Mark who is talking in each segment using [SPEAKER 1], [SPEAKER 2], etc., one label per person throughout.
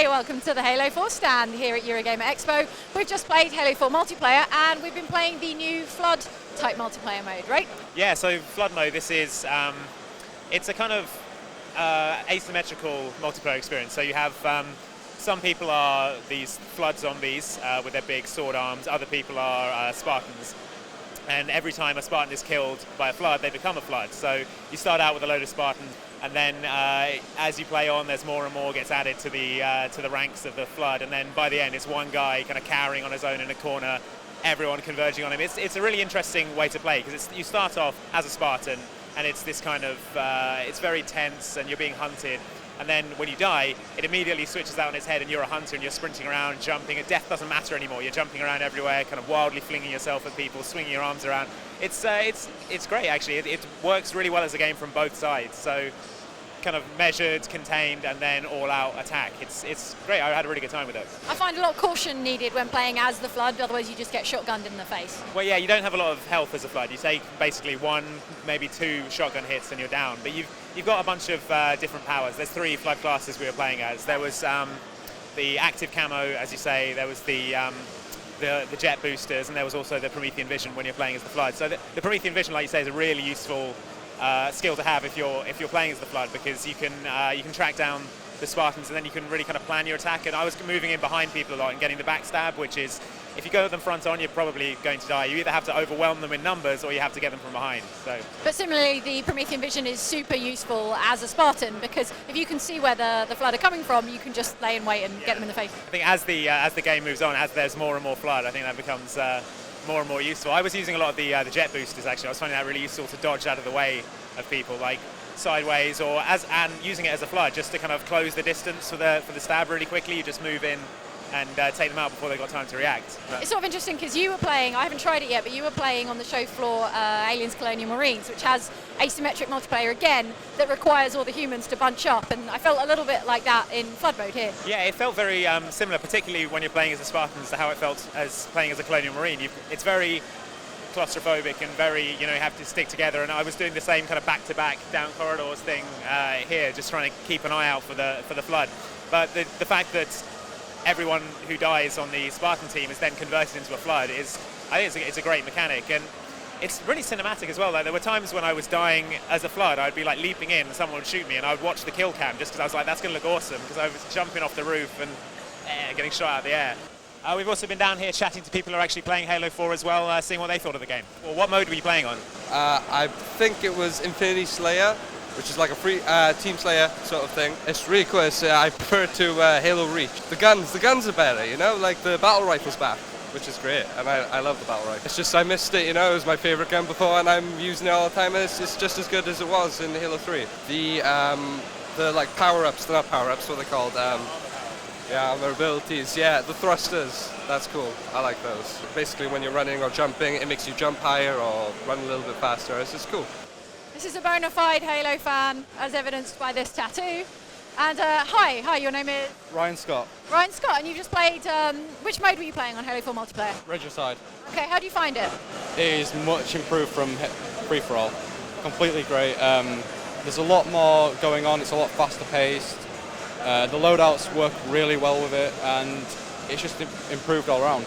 [SPEAKER 1] Hey, welcome to the Halo 4 stand here at Eurogamer Expo. We've just played Halo 4 multiplayer and we've been playing the new Flood type multiplayer mode, right?
[SPEAKER 2] Yeah, so Flood mode, this is, it's a kind of asymmetrical multiplayer experience. So you have, some people are these Flood zombies with their big sword arms, other people are Spartans. And every time a Spartan is killed by a Flood, they become a Flood. So you start out with a load of Spartans, and then as you play on, there's more and more gets added to the ranks of the Flood, and then by the end, it's one guy kind of cowering on his own in a corner, everyone converging on him. It's a really interesting way to play, because you start off as a Spartan, and it's this kind of, it's very tense, and you're being hunted. And then when you die, it immediately switches out on its head and you're a hunter and you're sprinting around, jumping, and death doesn't matter anymore. You're jumping around everywhere, kind of wildly flinging yourself at people, swinging your arms around. It's great, actually. It works really well as a game from both sides. So kind of measured, contained, and then all-out attack. It's great. I had a really good time with it.
[SPEAKER 1] I find a lot of caution needed when playing as the Flood, otherwise you just get shotgunned in the face.
[SPEAKER 2] Well, yeah, you don't have a lot of health as a Flood. You take basically one, maybe two shotgun hits and you're down. But you've got a bunch of different powers. There's 3 Flood classes we were playing as. There was the active camo, as you say. There was the jet boosters, and there was also the Promethean vision when you're playing as the Flood. So the Promethean vision, like you say, is a really useful skill to have if you're playing as the Flood, because you can track down the Spartans and then you can really kind of plan your attack. And I was moving in behind people a lot and getting the backstab, which is, if you go at them front on, you're probably going to die. You either have to overwhelm them in numbers or you have to get them from behind. So. But
[SPEAKER 1] similarly, the Promethean vision is super useful as a Spartan, because if you can see where the Flood are coming from, you can just lay in wait and get them in the face.
[SPEAKER 2] I think as the game moves on, as there's more and more Flood, I think that becomes more and more useful. I was using a lot of the jet boosters, actually. I was finding that really useful to dodge out of the way of people, like sideways, and using it as a Flood just to kind of close the distance for the stab really quickly. You just move in and take them out before they got time to react.
[SPEAKER 1] It's sort of interesting because you were playing, I haven't tried it yet, but you were playing on the show floor Aliens Colonial Marines, which has asymmetric multiplayer again that requires all the humans to bunch up, and I felt a little bit like that in Flood mode here.
[SPEAKER 2] Yeah, it felt very similar, particularly when you're playing as a Spartan, to how it felt as playing as a Colonial Marine. It's very claustrophobic and very, you have to stick together, and I was doing the same kind of back-to-back down corridors thing here, just trying to keep an eye out for the Flood. But the fact that everyone who dies on the Spartan team is then converted into a Flood I think it's a great mechanic, and it's really cinematic as well. Like, there were times when I was dying as a Flood, I'd be like leaping in and someone would shoot me, and I would watch the kill cam just because I was like, that's going to look awesome, because I was jumping off the roof and getting shot out of the air. We've also been down here chatting to people who are actually playing Halo 4 as well, seeing what they thought of the game. Well, what mode were you playing on?
[SPEAKER 3] I think it was Infinity Slayer, which is like a free Team Slayer sort of thing. It's really cool. I prefer it to Halo Reach. The guns are better, like the battle rifle's back, which is great, and I love the battle rifle. It's just I missed it, it was my favorite gun before, and I'm using it all the time, and it's just as good as it was in Halo 3. The like power-ups, they're not power-ups, what are they called? Their abilities, the thrusters, that's cool. I like those. Basically, when you're running or jumping, it makes you jump higher or run a little bit faster. It's just cool.
[SPEAKER 1] This is a bona fide Halo fan, as evidenced by this tattoo. And hi, your name is?
[SPEAKER 4] Ryan Scott.
[SPEAKER 1] Ryan Scott, and you just played, which mode were you playing on Halo 4 multiplayer?
[SPEAKER 4] Regicide.
[SPEAKER 1] Okay, how do you find it?
[SPEAKER 4] It is much improved from free-for-all. Completely great. There's a lot more going on, it's a lot faster paced. The loadouts work really well with it, and it's just improved all around.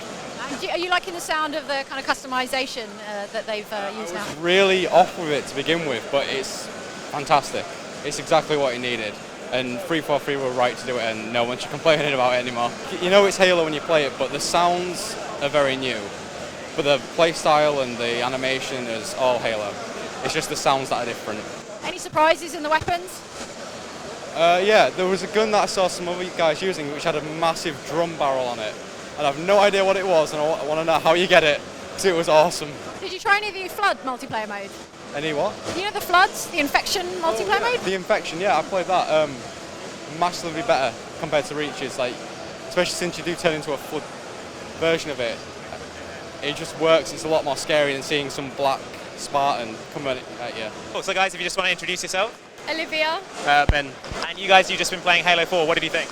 [SPEAKER 1] Are you liking the sound of the kind of customization that they've used now?
[SPEAKER 4] I was really off with it to begin with, but it's fantastic. It's exactly what it needed, and 343 were right to do it, and no one should complain about it anymore. It's Halo when you play it, but the sounds are very new. But the playstyle and the animation is all Halo. It's just the sounds that are different.
[SPEAKER 1] Any surprises in the weapons?
[SPEAKER 4] Yeah, there was a gun that I saw some other guys using which had a massive drum barrel on it, and I have no idea what it was, and I want to know how you get it, because it was awesome.
[SPEAKER 1] Did you try any of the Flood multiplayer mode?
[SPEAKER 4] Any what?
[SPEAKER 1] You know the Floods, the Infection multiplayer mode?
[SPEAKER 4] The Infection, yeah, I played that. Massively better compared to Reaches, especially since you do turn into a Flood version of it. It just works, it's a lot more scary than seeing some black Spartan come at you.
[SPEAKER 2] Cool. So guys, if you just want to introduce yourself.
[SPEAKER 5] Olivia.
[SPEAKER 2] Ben. And you guys, you've just been playing Halo 4, what did you think?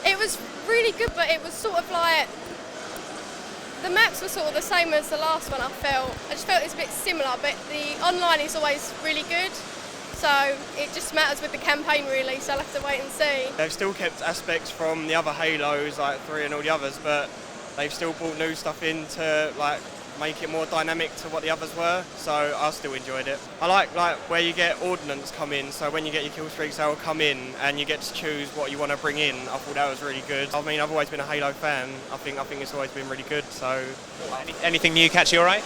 [SPEAKER 5] It was really good, but it was sort of like, the maps were sort of the same as the last one, I just felt it's a bit similar, but the online is always really good. So it just matters with the campaign really, so I'll have to wait and see.
[SPEAKER 6] They've still kept aspects from the other Halos, like 3 and all the others, but they've still brought new stuff in to like make it more dynamic to what the others were, so I still enjoyed it. I like where you get ordnance come in, so when you get your kill streaks they'll come in and you get to choose what you want to bring in. I thought that was really good. I mean, I've always been a Halo fan. I think it's always been really good, so...
[SPEAKER 2] Anything new catch you alright?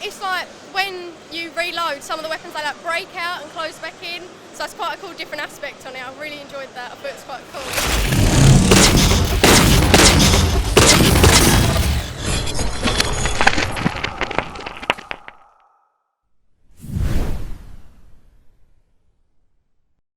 [SPEAKER 5] It's like when you reload, some of the weapons they like break out and close back in, so that's quite a cool different aspect on it. I really enjoyed that. I thought it was quite cool.